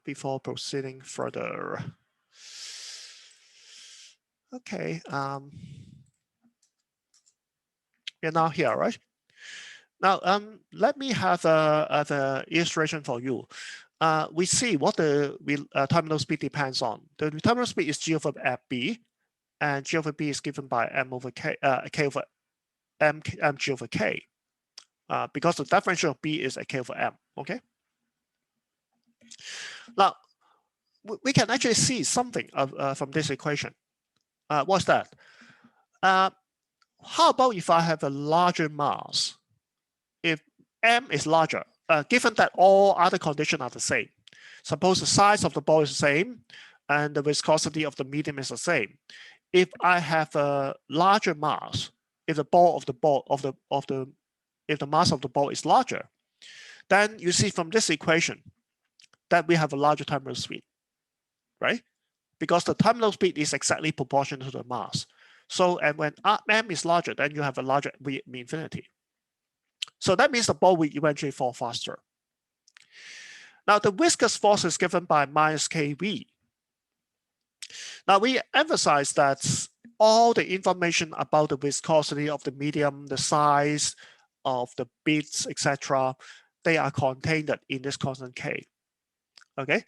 before proceeding further. Okay, we're now here, right? Now, let me have the illustration for you. We see what the terminal speed depends on. The terminal speed is g over b, and g over b is given by m over k, k over m g over k, because the differential of b is a k over m. Okay. Now, we can actually see something from this equation. What's that? How about if I have a larger mass? If m is larger, given that all other conditions are the same, suppose the size of the ball is the same and the viscosity of the medium is the same. If I have a larger mass, if the mass of the ball is larger, then you see from this equation that we have a larger terminal speed, right? Because the terminal speed is exactly proportional to the mass. So, and when m is larger, then you have a larger v infinity. So that means the ball will eventually fall faster. Now, the viscous force is given by minus kV. Now, we emphasize that all the information about the viscosity of the medium, the size of the bits, etc., they are contained in this constant K. Okay,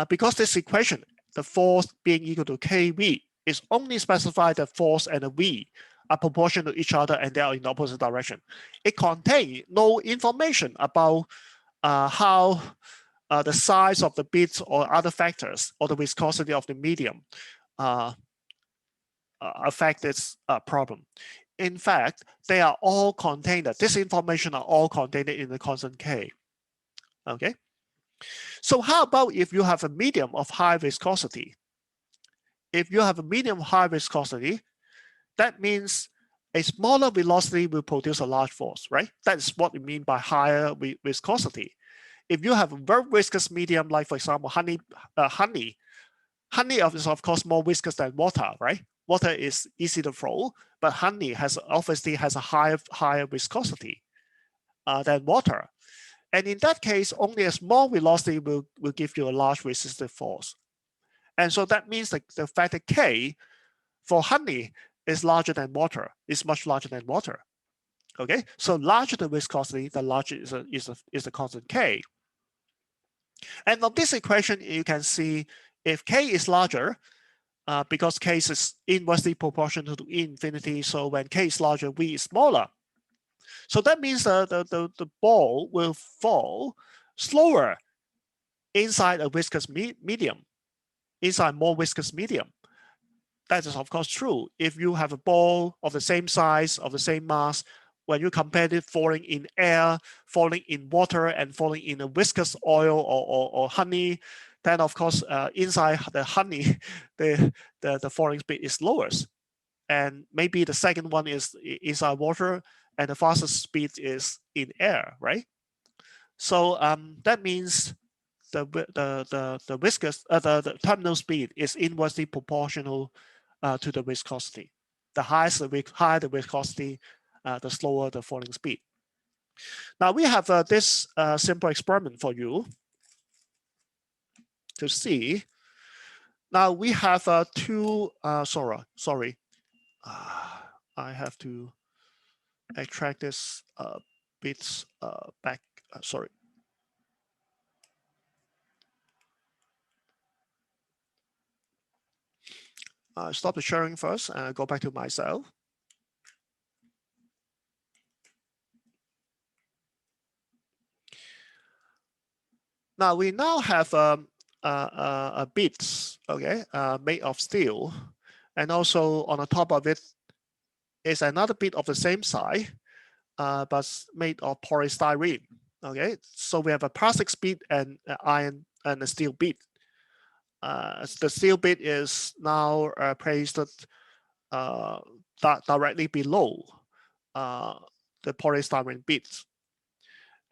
because this equation, the force being equal to kV, is only specified that force and the V are proportional to each other and they are in the opposite direction. It contains no information about how the size of the bits or other factors or the viscosity of the medium affect this problem. In fact, they are all contained, this information are all contained in the constant K. Okay. So how about if you have a medium of high viscosity? If you have a medium of high viscosity, that means a smaller velocity will produce a large force, right? That's what we mean by higher viscosity. If you have a very viscous medium, like for example, honey is of course more viscous than water, right? Water is easy to flow, but honey obviously has a higher viscosity than water. And in that case, only a small velocity will give you a large resistive force. And so that means that the factor K for honey is larger than water, is much larger than water. Okay, so larger the viscosity, the larger is the constant K. And from this equation, you can see if K is larger, because K is inversely proportional to infinity, so when K is larger, V is smaller. So that means the ball will fall slower inside a viscous medium, inside more viscous medium. That is of course true. If you have a ball of the same size, of the same mass, when you compare it falling in air, falling in water, and falling in a viscous oil or honey, then of course inside the honey, the falling speed is lowest. And maybe the second one is inside water, and the fastest speed is in air, right? So that means the terminal speed is inversely proportional to the viscosity. The higher the viscosity, the slower the falling speed. Now we have this simple experiment for you to see. Now we have two. Sorry. I have to extract this bits back. Sorry. Stop the sharing first and go back to myself. Now we now have bits, okay, made of steel, and also on the top of it is another bit of the same size, but made of polystyrene. Okay, so we have a plastic bit and iron and a steel bit. The steel bit is now placed directly below the polystyrene bits,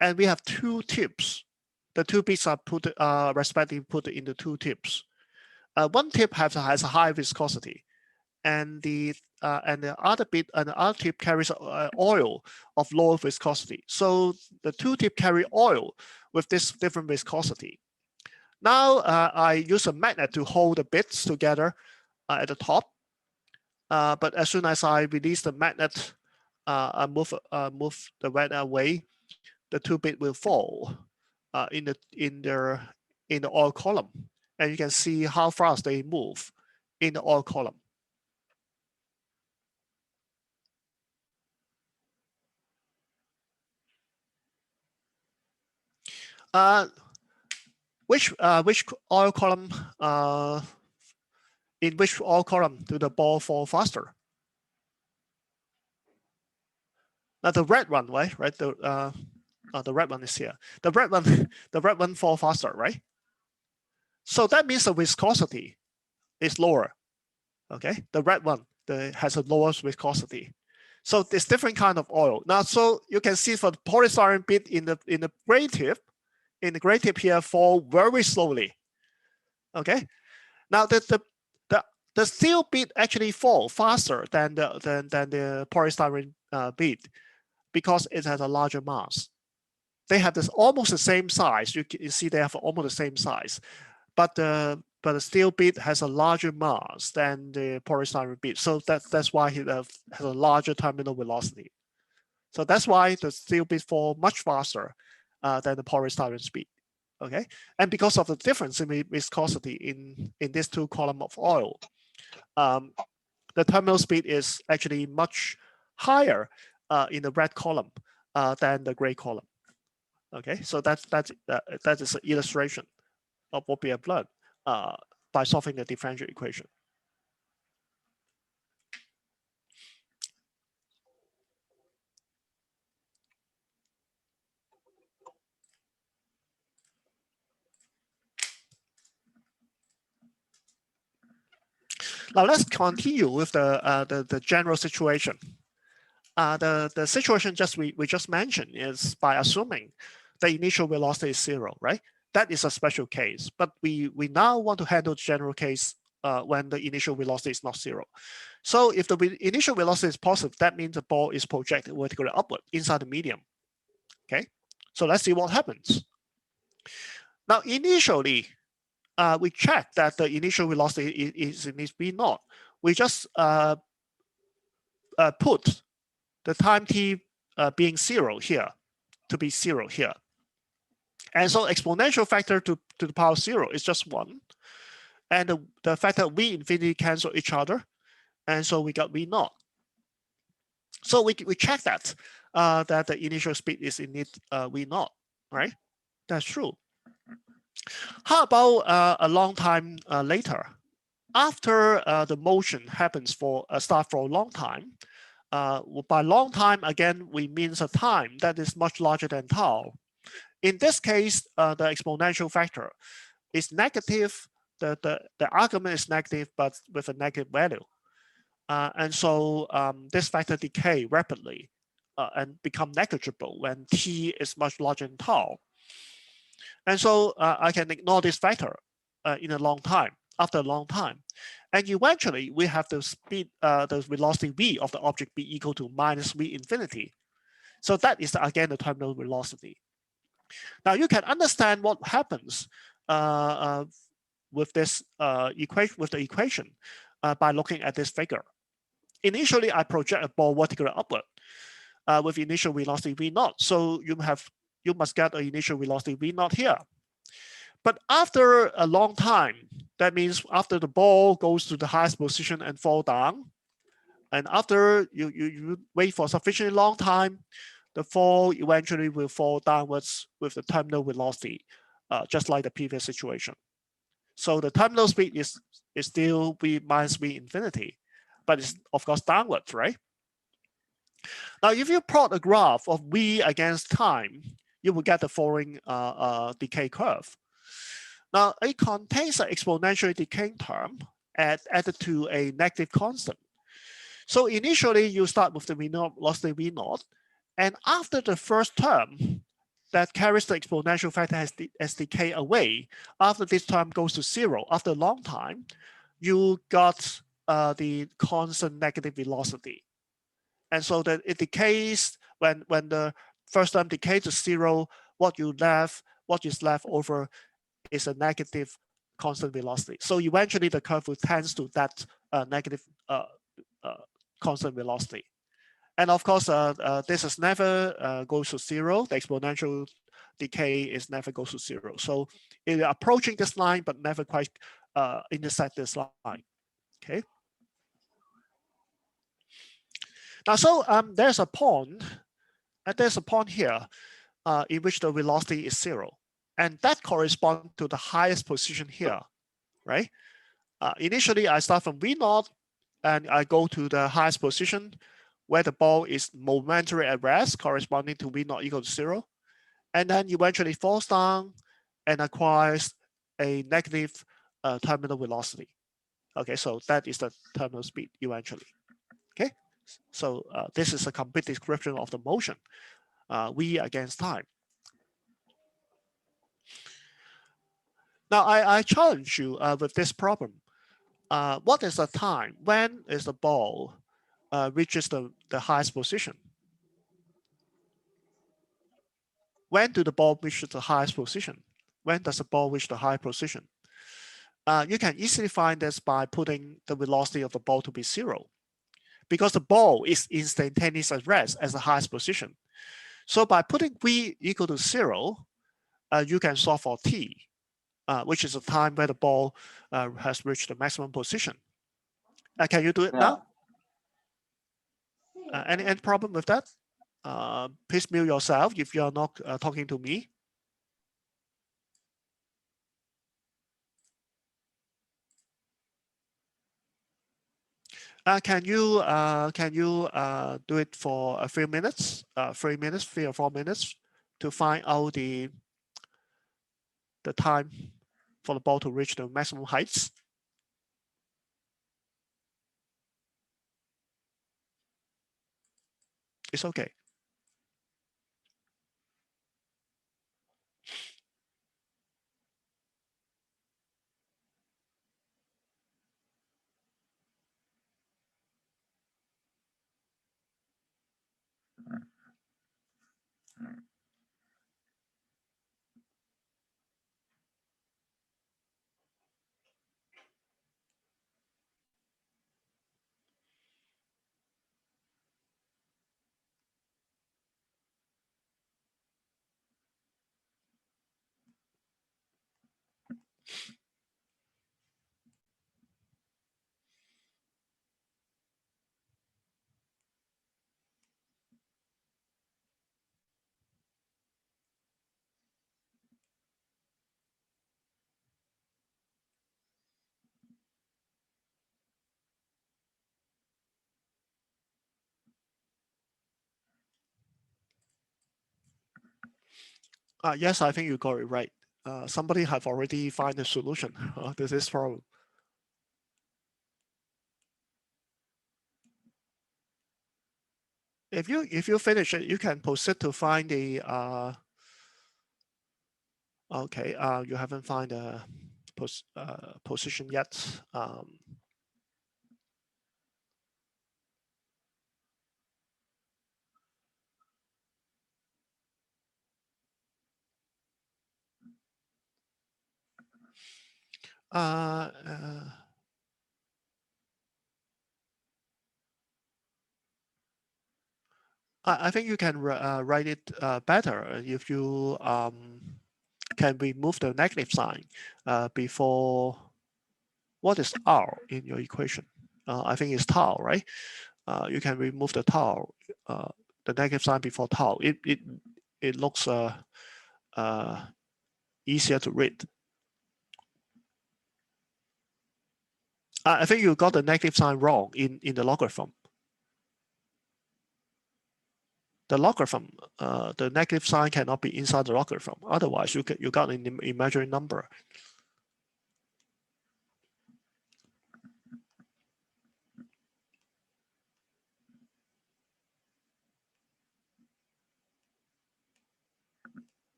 and we have two tips. The two bits are put respectively put into two tips. One tip has a high viscosity, and the other bit and the other tip carries oil of lower viscosity. So the two tip carry oil with this different viscosity. Now I use a magnet to hold the bits together at the top. But as soon as I release the magnet, I move the magnet away, the 2 bits will fall in the oil column, and you can see how fast they move in the oil column. Which oil column? In which oil column do the ball fall faster? Now the red one, right? The red one is here. The red one fall faster, right? So that means the viscosity is lower. Okay, the red one has a lower viscosity. So there's different kind of oil. Now, so you can see for the polystyrene bit in the gray tip, here fall very slowly. Okay, now the steel bit actually fall faster than the polystyrene bit because it has a larger mass. They have almost the same size. You see they have almost the same size, but the steel bit has a larger mass than the polystyrene bit. So that's why it has a larger terminal velocity. So that's why the steel bit fall much faster than the polystyrene bit. Okay, and because of the difference in viscosity in these 2 columns of oil, the terminal speed is actually much higher in the red column than the gray column. Okay, so that is an illustration of what we have learned by solving the differential equation. Now let's continue with the general situation. The situation we just mentioned is by assuming the initial velocity is 0, right? That is a special case, but we now want to handle the general case when the initial velocity is not 0. So if the initial velocity is positive, that means the ball is projected vertically upward inside the medium. Okay, so let's see what happens. Now initially, we check that the initial velocity is V naught. We just put the time t being 0 here to be 0 here. And so exponential factor to the power 0 is just 1. And the factor V infinity cancel each other. And so we got V naught. So we check that, that the initial speed is indeed V naught, right? That's true. How about a long time later? After the motion happens start for a long time, by long time, again, we means a time that is much larger than tau. In this case, the exponential factor is negative. The argument is negative, but with a negative value. And so this factor decay rapidly and become negligible when t is much larger than tau. And so I can ignore this factor in a long time, after a long time. And eventually we have the speed, the velocity v of the object be equal to minus v infinity. So that is again the terminal velocity. Now you can understand what happens with this equation, by looking at this figure. Initially, I project a ball vertically upward with initial velocity v naught. So you must get an initial velocity v naught here. But after a long time, that means after the ball goes to the highest position and fall down, and after you wait for sufficiently long time, the fall eventually will fall downwards with the terminal velocity, just like the previous situation. So the terminal speed is still v minus v infinity, but it's of course downwards, right? Now, if you plot a graph of v against time, you will get the following decay curve. Now, it contains an exponentially decaying term added to a negative constant. So initially, you start with the velocity v naught, and after the first term that carries the exponential factor as decay away, after this term goes to 0, after a long time, you got the constant negative velocity. And so that it decays when the first term decays to 0, what is left over is a negative constant velocity. So eventually the curve will tend to that negative constant velocity. And of course, this is never goes to zero. The exponential decay is never goes to zero. So it's approaching this line, but never quite intersect this line. Okay. Now, so there's a point, here in which the velocity is zero, and that corresponds to the highest position here, right? Initially, I start from V0, and I go to the highest position where the ball is momentarily at rest, corresponding to V0 equal to zero, and then eventually falls down and acquires a negative terminal velocity. Okay, so that is the terminal speed eventually. Okay, so this is a complete description of the motion, v against time. Now, I challenge you with this problem. What is the time? When is the ball reaches the highest position? When do the ball reach the highest position? When does the ball reach the high position? You can easily find this by putting the velocity of the ball to be zero, because the ball is instantaneous at rest as the highest position. So by putting v equal to zero, you can solve for t, which is the time where the ball has reached the maximum position. Can you do it now? Any problem with that? Please mute yourself if you are not talking to me. Can you do it for a few minutes, 3 minutes, 3 or 4 minutes, to find out the time for the ball to reach the maximum heights? It's okay. Yes, I think you got it right. Somebody have already find a solution to this problem. If you finish it, you can proceed to find the okay. You haven't find a position yet. I think you can write it better if you can remove the negative sign before. What is r in your equation? I think it's tau, right? You can remove the tau, the negative sign before tau. It looks easier to read. I think you got the negative sign wrong in the logarithm. The logarithm, the negative sign cannot be inside the logarithm. Otherwise, you got an imaginary number.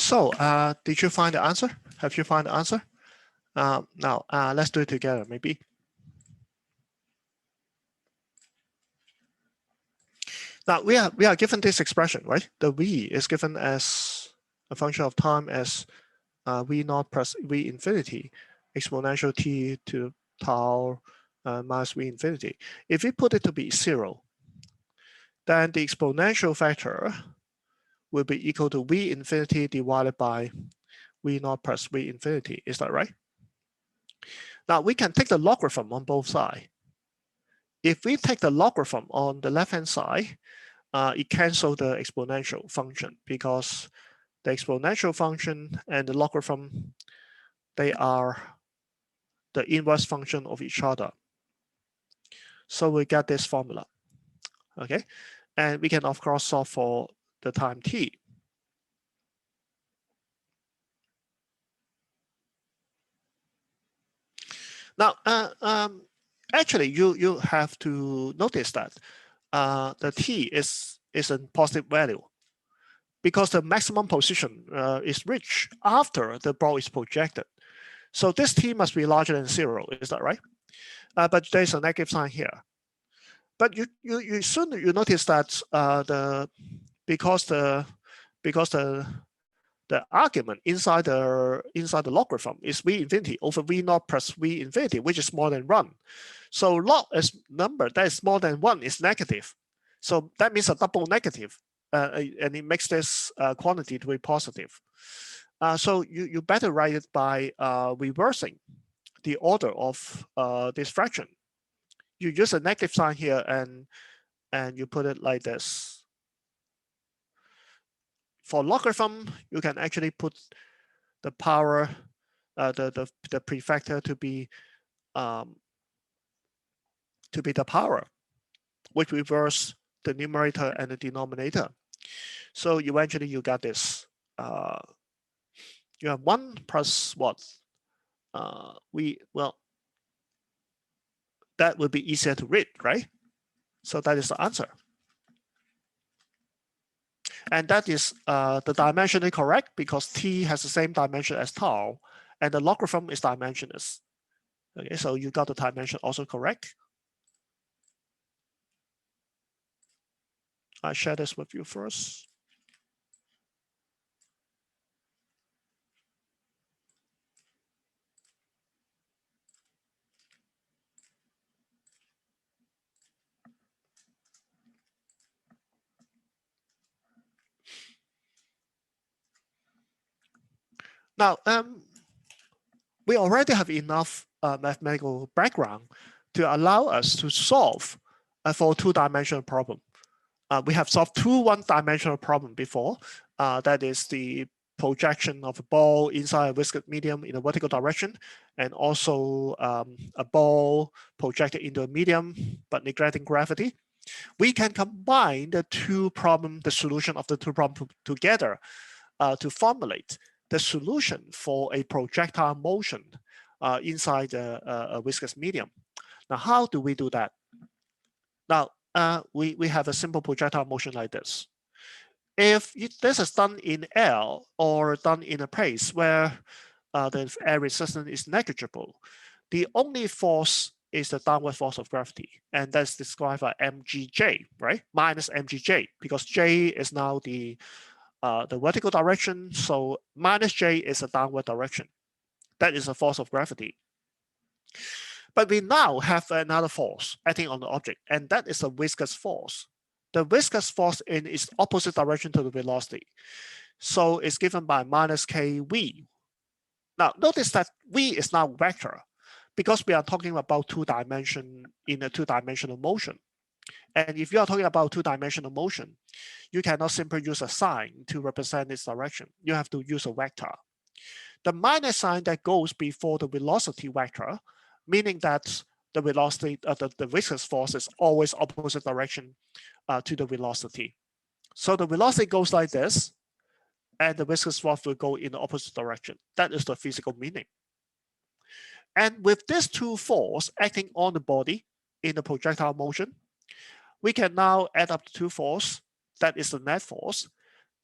So did you find the answer? Have you found the answer? Now let's do it together, maybe. Now we are given this expression, right? The v is given as a function of time as v naught plus v infinity exponential t to tau minus v infinity. If we put it to be 0, then the exponential factor will be equal to v infinity divided by v naught plus v infinity. Is that right? Now we can take the logarithm on both sides. If we take the logarithm on the left-hand side, it cancels the exponential function because the exponential function and the logarithm, they are the inverse function of each other. So we get this formula, okay? And we can, of course, solve for the time t. Now, actually, you have to notice that the t is a positive value because the maximum position is reached after the ball is projected. So this t must be larger than 0. Is that right? But there's a negative sign here. But you soon notice that because the argument inside the logarithm is v infinity over v naught plus v infinity, which is more than 1. So log as number that is more than 1 is negative. So that means a double negative, and it makes this quantity to be positive. So you better write it by reversing the order of this fraction. You use a negative sign here and you put it like this. For logarithm, you can actually put the power, the prefactor to be the power, which reverse the numerator and the denominator. So eventually you got this. You have 1 plus what? That would be easier to read, right? So that is the answer. And that is the dimensionally correct because t has the same dimension as tau, and the logarithm is dimensionless. Okay, so you got the dimension also correct. I share this with you first. Now, we already have enough mathematical background to allow us to solve for a 2-dimensional problem. We have solved 2 one-dimensional problem before. That is the projection of a ball inside a viscous medium in a vertical direction, and also a ball projected into a medium but neglecting gravity. We can combine the 2 problems, the solution of the 2 problems together to formulate the solution for a projectile motion inside a viscous medium. Now, how do we do that? Now, we have a simple projectile motion like this. If this is done in L or done in a place where the air resistance is negligible, the only force is the downward force of gravity, and that's described by mgj, right? Minus mgj, because j is now the vertical direction, so minus j is a downward direction. That is a force of gravity. But we now have another force acting on the object, and that is a viscous force. The viscous force in its opposite direction to the velocity. So it's given by minus kv. Now, notice that v is now vector because we are talking about 2-dimension in a 2-dimensional motion. And if you are talking about 2-dimensional motion, you cannot simply use a sign to represent its direction. You have to use a vector. The minus sign that goes before the velocity vector, meaning that the velocity, the viscous force is always opposite direction to the velocity. So the velocity goes like this, and the viscous force will go in the opposite direction. That is the physical meaning. And with these 2 forces acting on the body in the projectile motion, we can now add up the 2 forces. That is the net force.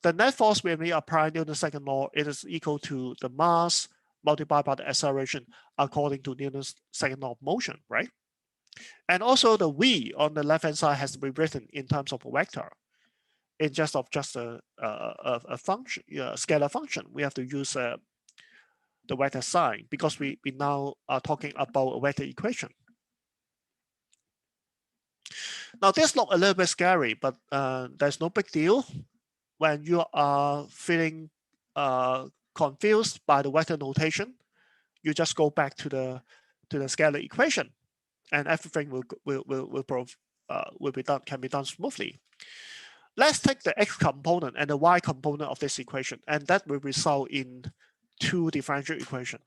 the net force when we apply Newton's second law, it is equal to the mass multiplied by the acceleration according to Newton's second law of motion, right? And also the V on the left-hand side has to be written in terms of a vector. In just a function, scalar function, we have to use the vector sign because we now are talking about a vector equation. Now this looks a little bit scary, but there's no big deal. When you are feeling confused by the vector notation, you just go back to the scalar equation, and everything will be done, can be done smoothly. Let's take the x component and the y component of this equation, and that will result in two differential equations.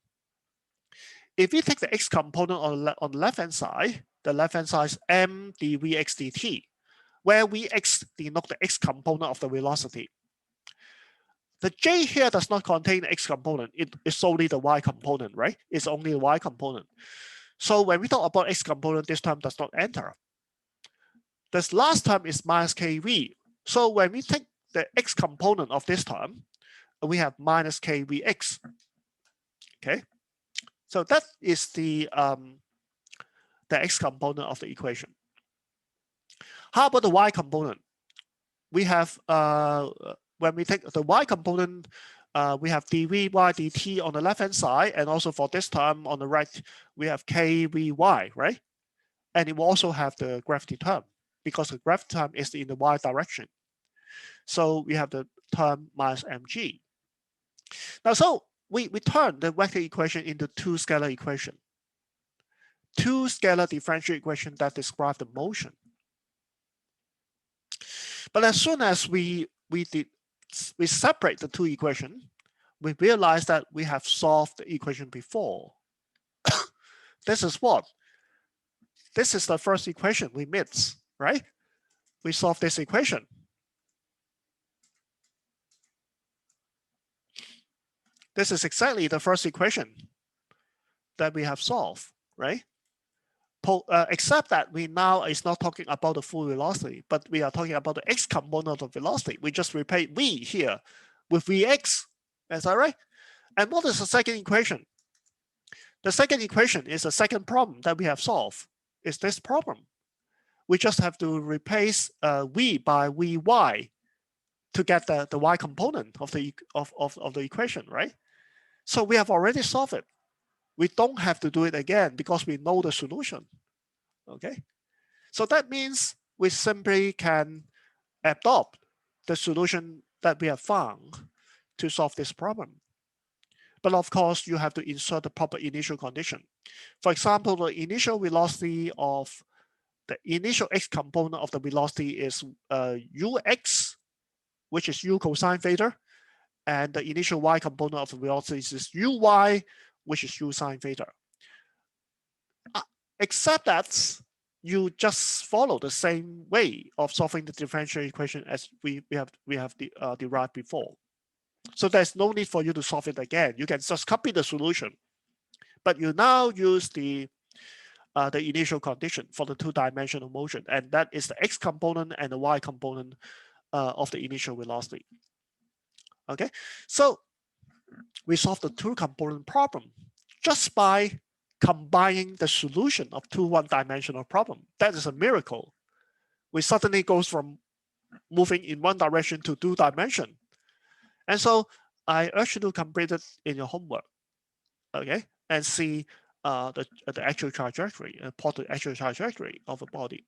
If we take the x component on the left-hand side, the left-hand side is m dvx dt, where vx denote the x component of the velocity. The j here does not contain the x component. It is solely the y component, right? It's only the y component. So when we talk about x component, this term does not enter. This last term is minus kv. So when we take the x component of this term, we have minus kvx. Okay, so that is the x component of the equation. How about the y component? We have when we take the y component, we have dvy dt on the left-hand side, and also for this term on the right, we have kvy, right? And it will also have the gravity term because the gravity term is in the y direction. So we have the term minus mg. Now, so we turn the vector equation into two scalar equations. Two scalar differential equations that describe the motion. But as soon as we separate the two equations, we realize that we have solved the equation before. This is what? This is the first equation we missed, right? We solved this equation. This is exactly the first equation that we have solved, right? Except that we now is not talking about the full velocity, but we are talking about the x component of velocity. We just replace v here with vx. Is that right? And what is the second equation? The second equation is the second problem that we have solved. Is this problem? We just have to replace v by vy to get the y component of the equation, right? So we have already solved it. We don't have to do it again because we know the solution. Okay, so that means we simply can adopt the solution that we have found to solve this problem. But of course, you have to insert the proper initial condition. For example, the initial velocity of the initial x component of the velocity is ux, which is u cosine theta, and the initial y component of the velocity is uy, which is u sine theta. Except that you just follow the same way of solving the differential equation as we have derived before. So there's no need for you to solve it again. You can just copy the solution, but you now use the initial condition for the two-dimensional motion, and that is the x component and the y component of the initial velocity. Okay, so we solve the two-component problem just by combining the solution of two one-dimensional problem. That is a miracle. We suddenly goes from moving in one direction to two dimension. And so I urge you to complete it in your homework, okay, and see the actual trajectory, plot the actual trajectory of a body.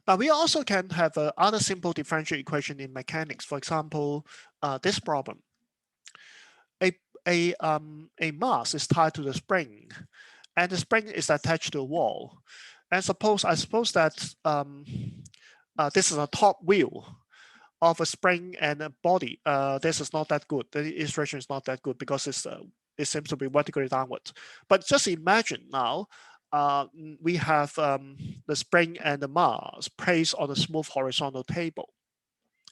Now we also can have other simple differential equation in mechanics. For example, this problem: a mass is tied to the spring, and the spring is attached to a wall. And I suppose that this is a top view of a spring and a body. This is not that good. The illustration is not that good because it seems to be vertically downward. But just imagine now. We have the spring and the mass placed on a smooth horizontal table.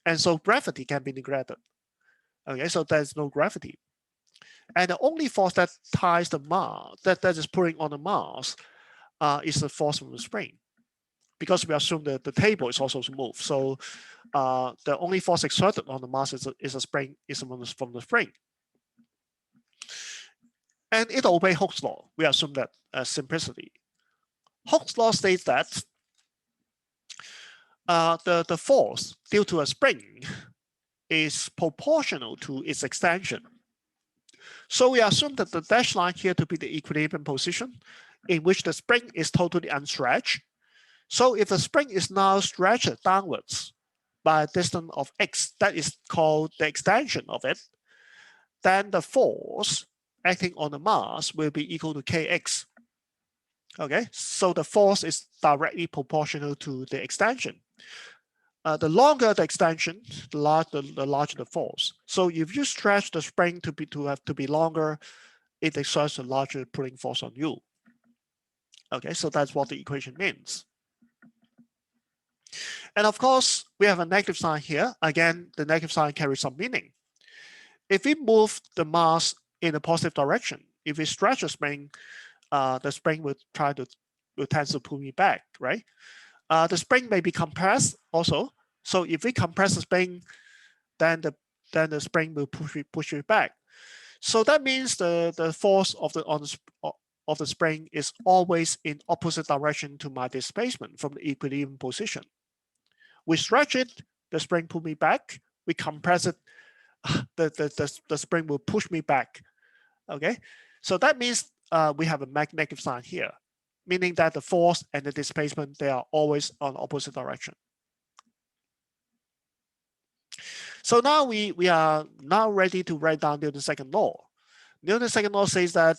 And so gravity can be neglected. Okay, so there's no gravity. And the only force that ties the mass, that is pulling on the mass, is the force from the spring, because we assume that the table is also smooth. So the only force exerted on the mass is a spring, is from the spring. And it obeys Hooke's law. We assume that as simplicity. Hooke's law states that the force due to a spring is proportional to its extension. So we assume that the dashed line here to be the equilibrium position in which the spring is totally unstretched. So if the spring is now stretched downwards by a distance of x, that is called the extension of it, then the force acting on the mass will be equal to kx. Okay, so the force is directly proportional to the extension. The longer the extension, the larger the force. So if you stretch the spring to be longer, it exerts a larger pulling force on you. Okay, so that's what the equation means. And of course, we have a negative sign here. Again, the negative sign carries some meaning. If we move the mass in a positive direction, if we stretch the spring will tend to pull me back, right? The spring may be compressed also. So if we compress the spring, then the spring will push it back. So that means the force of the spring is always in opposite direction to my displacement from the equilibrium position. We stretch it, the spring pull me back. We compress it, the spring will push me back. Okay, so that means we have a negative sign here, meaning that the force and the displacement, they are always on opposite direction. So now we are now ready to write down Newton's second law. Newton's second law says that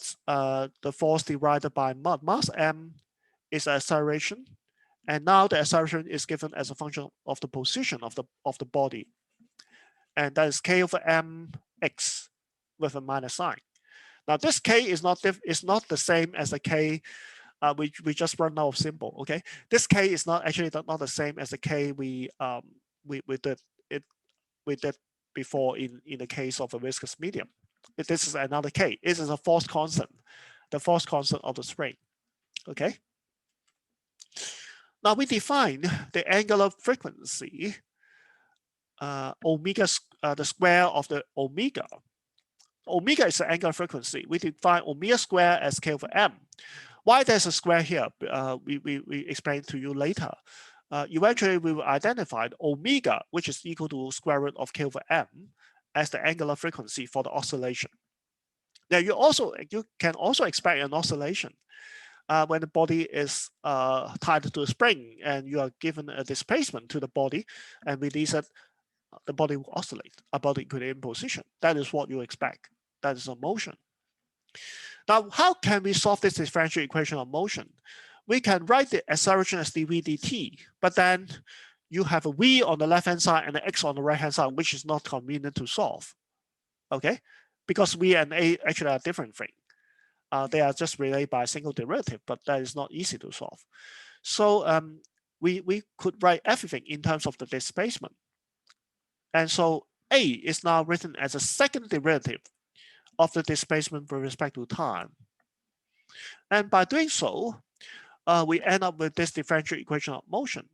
the force divided by mass m is acceleration, and now the acceleration is given as a function of the position of the body, and that is k over mx with a minus sign. Now this k is not the same as the k we just run out of symbol. Okay, this k is not the same as the k we did before in the case of a viscous medium. This is another k. This is a force constant, the force constant of the spring. Okay. Now we define the angular frequency omega, the square of the omega. Omega is the angular frequency. We define omega square as k over m. Why there's a square here? We explain to you later. Eventually, we will identify omega, which is equal to square root of k over m, as the angular frequency for the oscillation. Now, you can also expect an oscillation when the body is tied to a spring and you are given a displacement to the body and release it, the body will oscillate about the equilibrium position. That is what you expect. That is a motion. Now, how can we solve this differential equation of motion? We can write the acceleration as dv dt, but then you have a v on the left-hand side and an x on the right-hand side, which is not convenient to solve, okay? Because v and a actually are different things. They are just related by a single derivative, but that is not easy to solve. So we could write everything in terms of the displacement. And so a is now written as a second derivative of the displacement with respect to time. And by doing so, we end up with this differential equation of motion.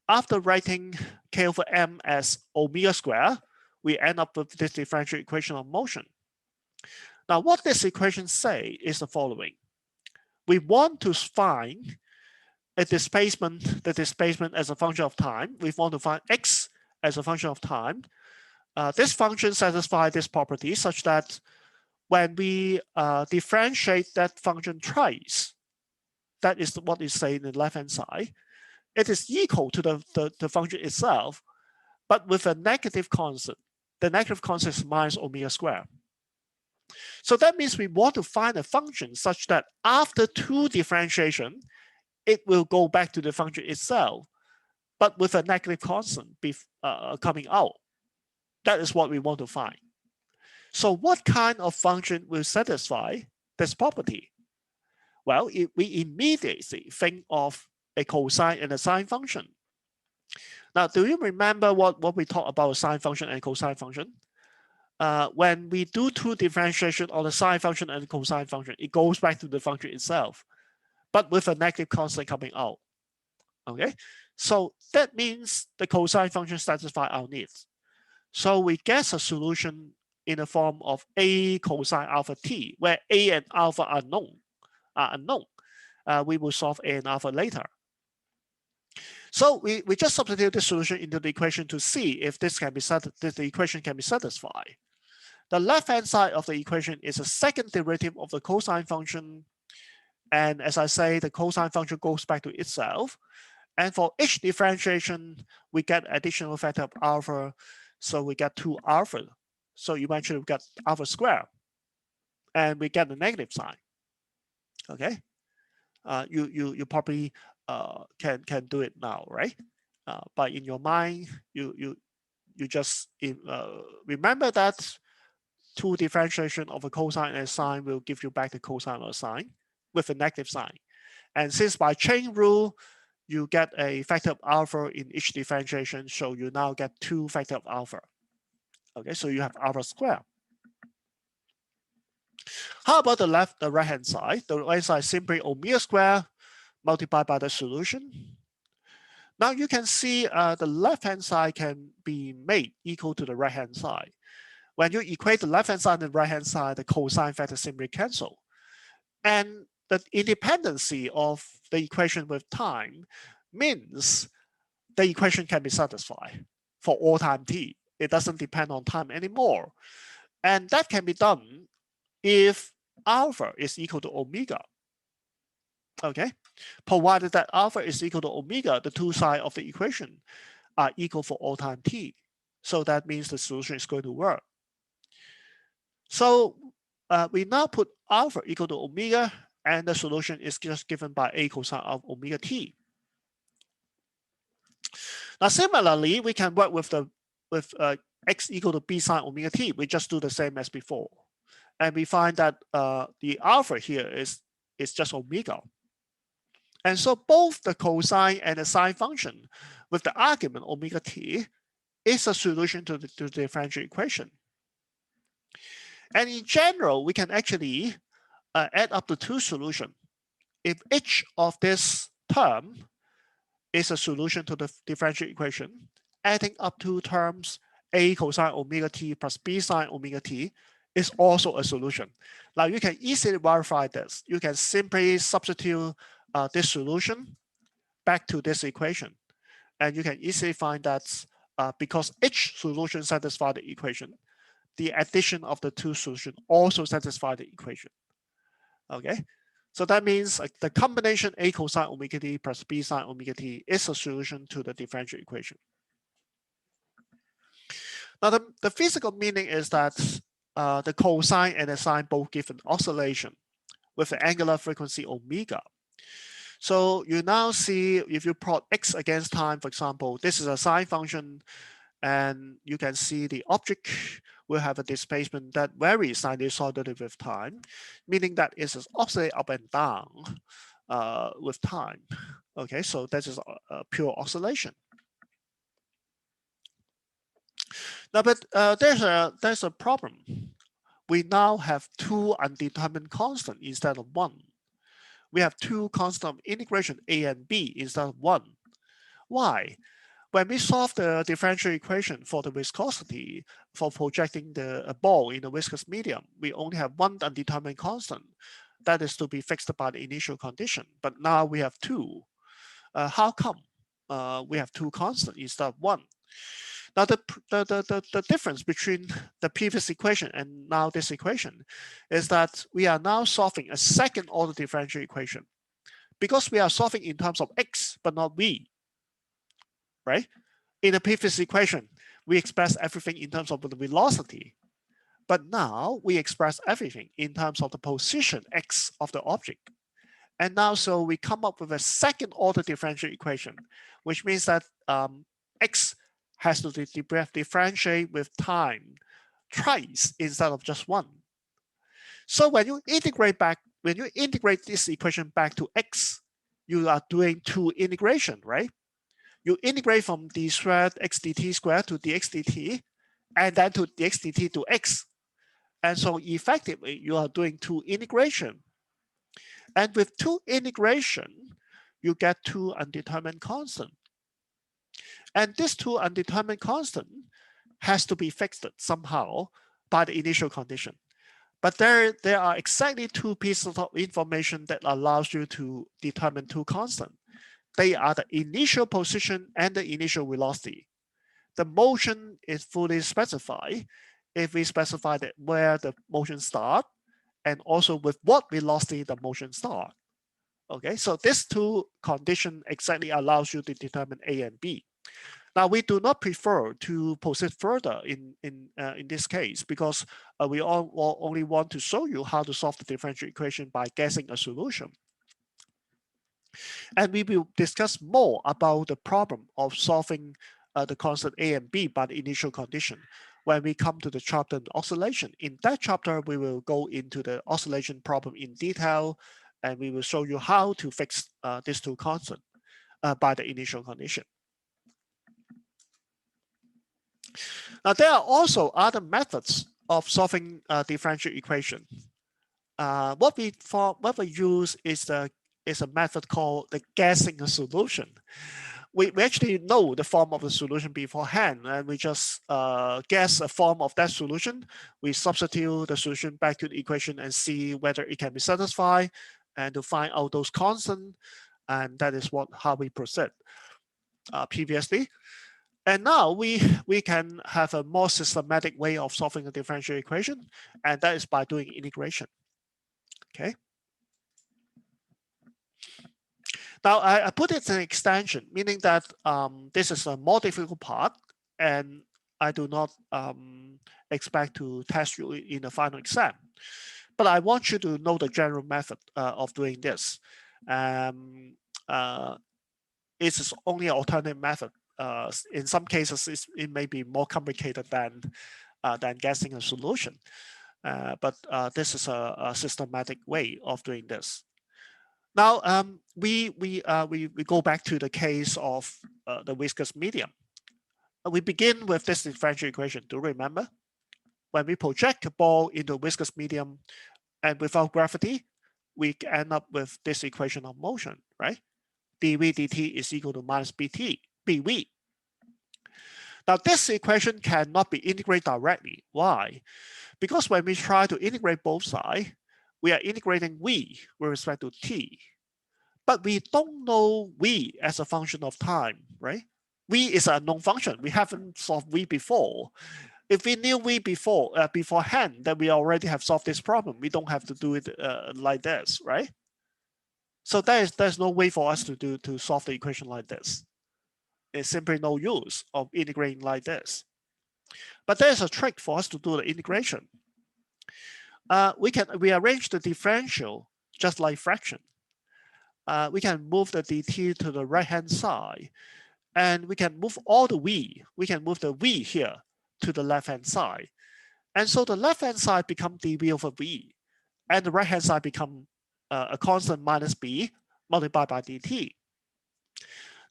After writing k over m as omega square, we end up with this differential equation of motion. Now, what this equation say is the following. We want to find a displacement, the displacement as a function of time. We want to find x as a function of time. This function satisfies this property such that when we differentiate that function twice, that is what is saying in the left-hand side, it is equal to the function itself, but with a negative constant. The negative constant is minus omega squared. So that means we want to find a function such that after two differentiation, it will go back to the function itself, but with a negative constant coming out. That is what we want to find. So what kind of function will satisfy this property? Well, we immediately think of a cosine and a sine function. Now, do you remember what we talked about a sine function and cosine function? When we do two differentiation on the sine function and the cosine function, it goes back to the function itself. but with a negative constant coming out. Okay, so that means the cosine function satisfies our needs. So we get a solution in the form of a cosine alpha t, where a and alpha are unknown. We will solve a and alpha later. So we just substitute the solution into the equation to see if the equation can be satisfied. The left-hand side of the equation is a second derivative of the cosine function. And as I say, the cosine function goes back to itself. And for each differentiation, we get additional factor of alpha. So we get 2 alpha. So eventually we get alpha squared. And we get the negative sign. Okay. You probably can do it now, right? But in your mind, you just remember that 2 differentiation of a cosine and a sine will give you back the cosine or sine with a negative sign. And since by chain rule, you get a factor of alpha in each differentiation, so you now get 2 factor of alpha. Okay, so you have alpha squared. How about the right-hand side? The right side is simply omega squared multiplied by the solution. Now you can see the left-hand side can be made equal to the right-hand side. When you equate the left-hand side and the right-hand side, the cosine factor simply cancel. And the independency of the equation with time means the equation can be satisfied for all time t. It doesn't depend on time anymore. And that can be done if alpha is equal to omega. Okay, provided that alpha is equal to omega, the 2 sides of the equation are equal for all time t. So that means the solution is going to work. So we now put alpha equal to omega, and the solution is just given by a cosine of omega t. Now similarly, we can work with x equal to b sine omega t. We just do the same as before. And we find that the alpha here is just omega. And so both the cosine and the sine function with the argument omega t is a solution to the differential equation. And in general, we can actually add up the 2 solutions. If each of this term is a solution to the differential equation, adding up 2 terms, a cosine omega t plus b sine omega t, is also a solution. Now you can easily verify this. You can simply substitute this solution back to this equation. And you can easily find that because each solution satisfies the equation, the addition of the 2 solutions also satisfy the equation. Okay, so that means the combination a cosine omega t plus b sine omega t is a solution to the differential equation. Now the physical meaning is that the cosine and the sine both give an oscillation with the angular frequency omega. So you now see if you plot x against time, for example, this is a sine function, and you can see the object will have a displacement that varies sinusoidally with time, meaning that it is oscillate up and down with time. Okay, so that is a pure oscillation. Now, but there's a problem. We now have 2 undetermined constants instead of 1. We have 2 constants of integration a and b instead of 1. Why? When we solve the differential equation for the viscosity for projecting a ball in a viscous medium, we only have 1 undetermined constant that is to be fixed by the initial condition. But now we have 2. How come we have 2 constants instead of 1? Now the difference between the previous equation and now this equation is that we are now solving a second order differential equation because we are solving in terms of x but not v, right? In the previous equation, we express everything in terms of the velocity, but now we express everything in terms of the position x of the object. And now so we come up with a second order differential equation, which means that x has to differentiate with time twice instead of just 1. So when you integrate this equation back to x, you are doing 2 integration, right? You integrate from d squared x dt squared to dx dt, and then to dx dt to x. And so effectively, you are doing 2 integration. And with two integration, you get two undetermined constant. And this two undetermined constant has to be fixed somehow by the initial condition. But there are exactly two pieces of information that allows you to determine two constants. They are the initial position and the initial velocity. The motion is fully specified if we specify that where the motion starts and also with what velocity the motion starts. Okay, so these two conditions exactly allows you to determine A and B. Now, we do not prefer to proceed further in this case because we only want to show you how to solve the differential equation by guessing a solution. And we will discuss more about the problem of solving the constant A and B by the initial condition when we come to the chapter on oscillation. In that chapter, we will go into the oscillation problem in detail, and we will show you how to fix these two constants by the initial condition. Now, there are also other methods of solving differential equation. What we use is a method called the guessing a solution. We actually know the form of the solution beforehand, and we just guess a form of that solution. We substitute the solution back to the equation and see whether it can be satisfied, and to find out those constants. And that is how we proceed previously. And now we can have a more systematic way of solving a differential equation, and that is by doing integration. Okay. Now I put it as an extension, meaning that this is a more difficult part, and I do not expect to test you in the final exam. But I want you to know the general method of doing this. It is only an alternative method. In some cases, it may be more complicated than guessing a solution. But this is a systematic way of doing this. Now, we go back to the case of the viscous medium. We begin with this differential equation. Do you remember? When we project a ball into a viscous medium and without gravity, we end up with this equation of motion, right? dv dt is equal to minus bv. Now, this equation cannot be integrated directly. Why? Because when we try to integrate both sides, we are integrating v with respect to t. But we don't know v as a function of time, right? V is a known function. We haven't solved v before. If we knew v beforehand, then we already have solved this problem. We don't have to do it like this, right? So there's no way for us to solve the equation like this. It's simply no use of integrating like this. But there's a trick for us to do the integration. We can rearrange the differential just like fraction. We can move the dt to the right-hand side, and we can move all the v. We can move the v here to the left-hand side. And so the left-hand side becomes dv over v, and the right-hand side becomes a constant minus b multiplied by dt.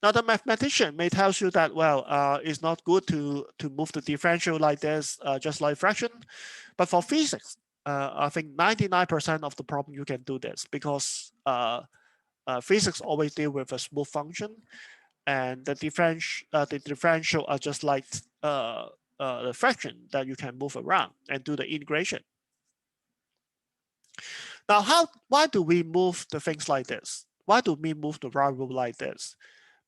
Now, the mathematician may tell you that, well, it's not good to move the differential like this, just like fraction. But for physics, I think 99% of the problem you can do this, because physics always deal with a smooth function, and the differential are just like the fraction that you can move around and do the integration. Now, why do we move the things like this? Why do we move the variable like this?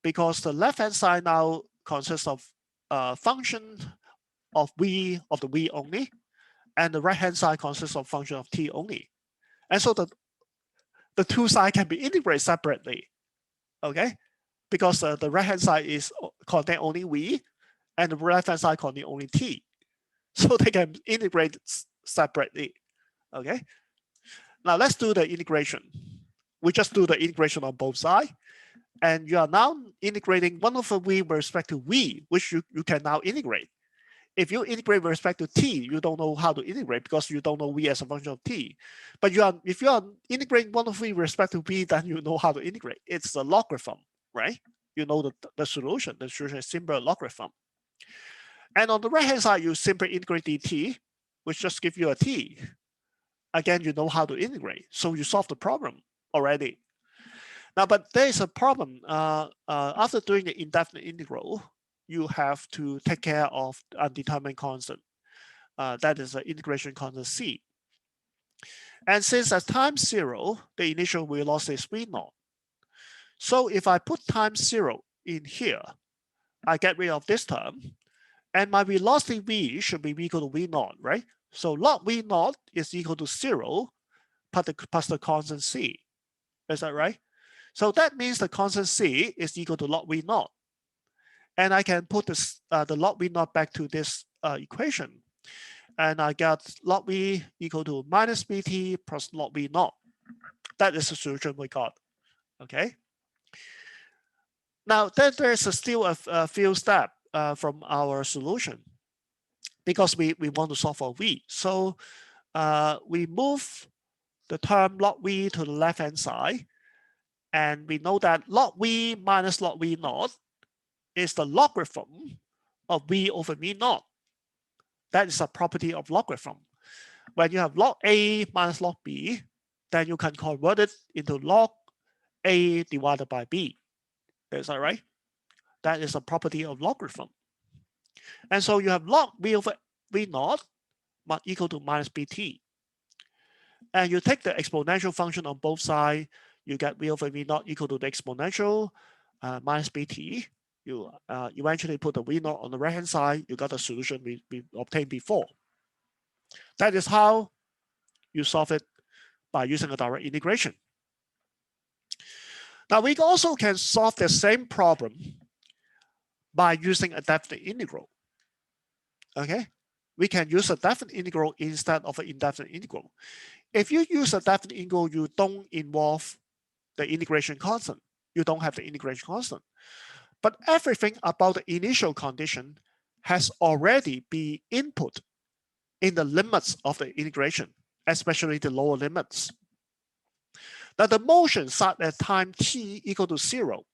Because the left-hand side now consists of function of the v only, and the right-hand side consists of function of t only. And so the two sides can be integrated separately, okay? Because the right-hand side contain only v, and the left-hand side contain only t. So they can integrate separately, okay? Now let's do the integration. We just do the integration on both sides. And you are now integrating 1 over v with respect to v, which you can now integrate. If you integrate with respect to t, you don't know how to integrate because you don't know v as a function of t. But if you are integrating 1 over v with respect to v, then you know how to integrate. It's a logarithm, right? You know the solution. The solution is simply a logarithm. And on the right-hand side, you simply integrate dt, which just gives you a t. Again, you know how to integrate. So you solve the problem already. Now, but there is a problem. After doing the indefinite integral, you have to take care of undetermined constant. That is the integration constant c. And since at time 0, the initial velocity is v0. So if I put time 0 in here, I get rid of this term, and my velocity v should be equal to v0, right? So log v0 is equal to 0 plus the constant c. Is that right? So that means the constant c is equal to log v0. And I can put this, the log v0 back to this equation. And I get log v equal to minus bt plus log v0. That is the solution we got. Okay. Now, then there's still a few steps from our solution because we want to solve for v. So we move the term log v to the left-hand side. And we know that log v minus log v0 is the logarithm of v over v0. That is a property of logarithm. When you have log a minus log b, then you can convert it into log a divided by b. Is that right? That is a property of logarithm. And so you have log v over v0 equal to minus bt. And you take the exponential function on both sides, you get v over v0 equal to the exponential minus bt. You eventually put the v0 on the right-hand side, you got the solution we obtained before. That is how you solve it by using a direct integration. Now, we also can solve the same problem by using a definite integral. Okay, we can use a definite integral instead of an indefinite integral. If you use a definite integral, you don't involve the integration constant. You don't have the integration constant. But everything about the initial condition has already been input in the limits of the integration, especially the lower limits. Now the motion starts at time t equal to 0.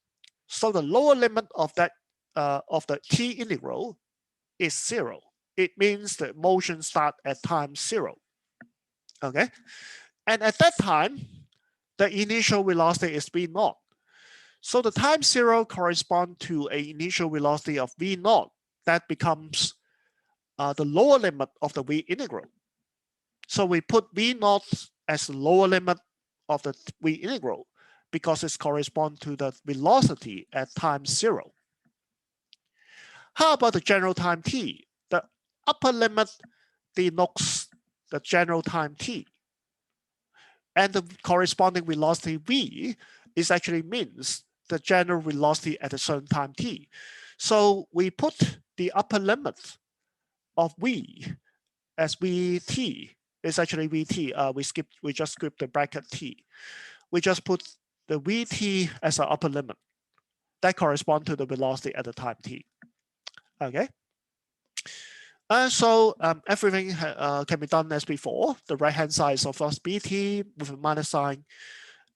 So the lower limit of that of the t integral is 0. It means the motion starts at time 0. Okay, and at that time, the initial velocity is v0. So the time 0 corresponds to an initial velocity of v0. That becomes the lower limit of the v integral. So we put v0 as the lower limit of the v integral because it corresponds to the velocity at time 0. How about the general time t? The upper limit denotes the general time t. And the corresponding velocity v is actually means the general velocity at a certain time t. So we put the upper limit of v as vt. It's actually vt. We just skip the bracket t. We just put the vt as an upper limit. That corresponds to the velocity at the time t. Okay. And so everything can be done as before. The right-hand side is of course bt with a minus sign.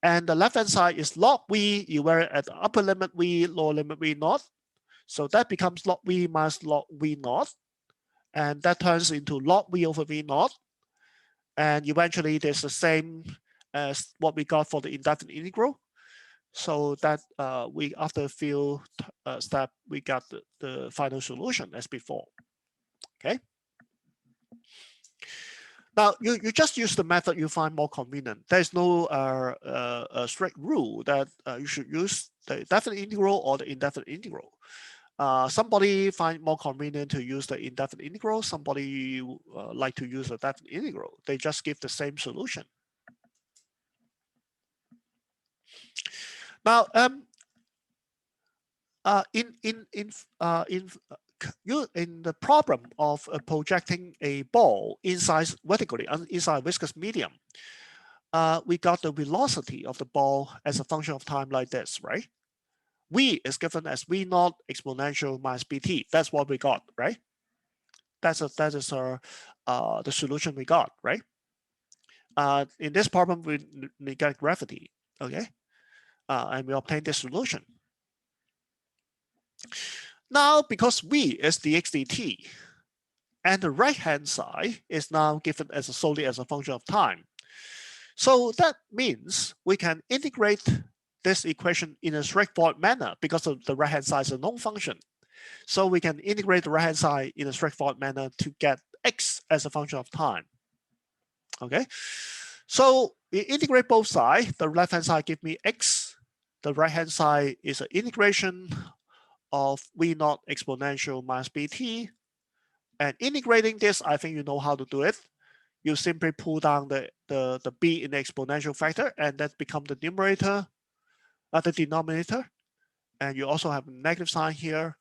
And the left-hand side is log v. You were at the upper limit v, lower limit v0. So that becomes log v minus log v0. And that turns into log v over v0. And eventually there's the same as what we got for the indefinite integral. So that we after a few steps, we got the final solution as before. Okay. Now you just use the method you find more convenient. There is no strict rule that you should use the definite integral or the indefinite integral. Somebody find more convenient to use the indefinite integral. Somebody like to use the definite integral. They just give the same solution. Now, in the problem of projecting a ball inside vertically inside a viscous medium, we got the velocity of the ball as a function of time like this, right? V is given as v0 exponential minus bt. That's what we got, right? That is the solution we got, right? In this problem, we get gravity, okay? And we obtain this solution. Now, because v is dx dt, and the right-hand side is now given as solely as a function of time. So that means we can integrate this equation in a straightforward manner because of the right-hand side is a known function. So we can integrate the right-hand side in a straightforward manner to get x as a function of time. Okay, so we integrate both sides. The left-hand side give me x. The right-hand side is an integration of v0 exponential minus bt. And integrating this, I think you know how to do it. You simply pull down the b in the exponential factor, and that becomes the numerator, the denominator. And you also have a negative sign here.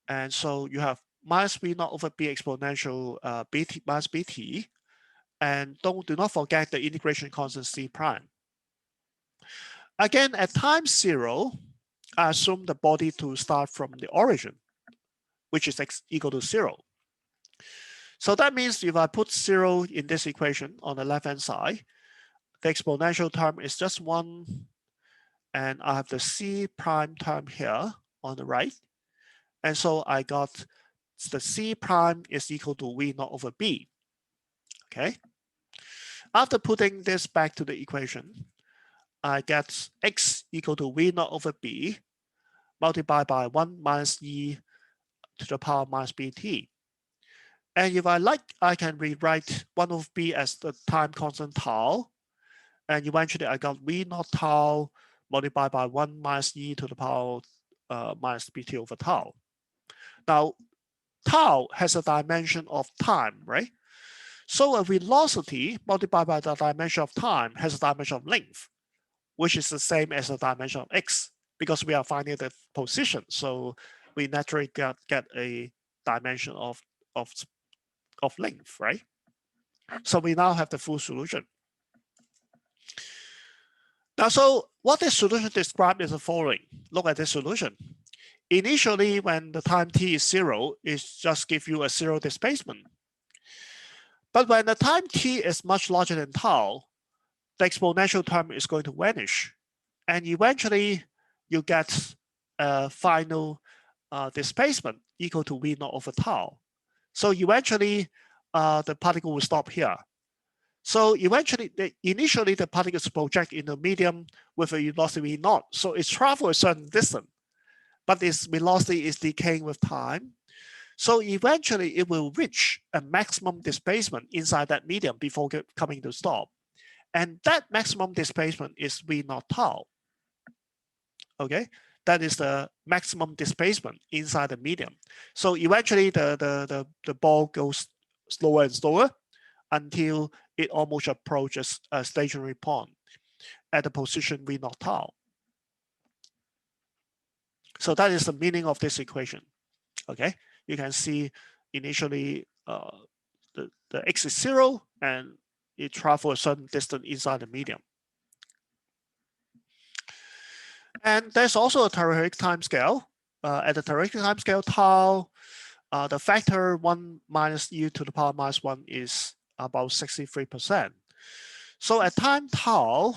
And so you have minus v0 over b exponential bt minus bt. And do not forget the integration constant c prime. Again, at time 0, I assume the body to start from the origin, which is x equal to 0. So that means if I put 0 in this equation on the left-hand side, the exponential term is just 1. And I have the c prime term here on the right. And so I got the c prime is equal to v0 over b. Okay. After putting this back to the equation, I get x equal to v0 over b multiplied by 1 minus e to the power minus bt. And if I like, I can rewrite 1 over b as the time constant tau. And eventually I got v0 tau multiplied by 1 minus e to the power minus bt over tau. Now, tau has a dimension of time, right? So a velocity multiplied by the dimension of time has a dimension of length, which is the same as the dimension of x, because we are finding the position. So we naturally get a dimension of length, right? So we now have the full solution. Now, so what this solution describes is the following. Look at this solution. Initially, when the time t is 0, it just gives you a 0 displacement. But when the time t is much larger than tau, the exponential term is going to vanish. And eventually, you get a final displacement equal to v0 over tau. So eventually, the particle will stop here. So eventually, initially, the particle is projected in the medium with a velocity v0. So it travels a certain distance, but its velocity is decaying with time. So eventually, it will reach a maximum displacement inside that medium before coming to stop. And that maximum displacement is v0 tau. Okay, that is the maximum displacement inside the medium. So eventually, the ball goes slower and slower until it almost approaches a stationary point at the position v0 tau. So that is the meaning of this equation. Okay, you can see initially the x is 0 and it travels a certain distance inside the medium. And there's also a theoretic time scale. At the theoretic time scale tau, the factor 1 minus e to the power minus 1 is about 63%. So at time tau,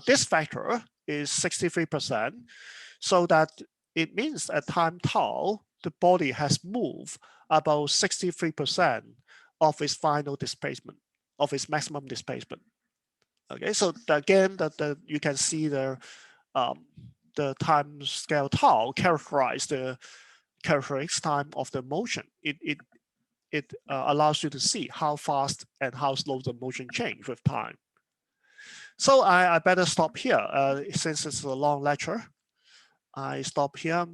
this factor is 63%. So that it means at time tau, the body has moved about 63% of its final displacement, of its maximum displacement. Okay, so again, you can see the time scale tau characterize the characteristic time of the motion. It allows you to see how fast and how slow the motion change with time. So I better stop here since it's a long lecture. I stop here.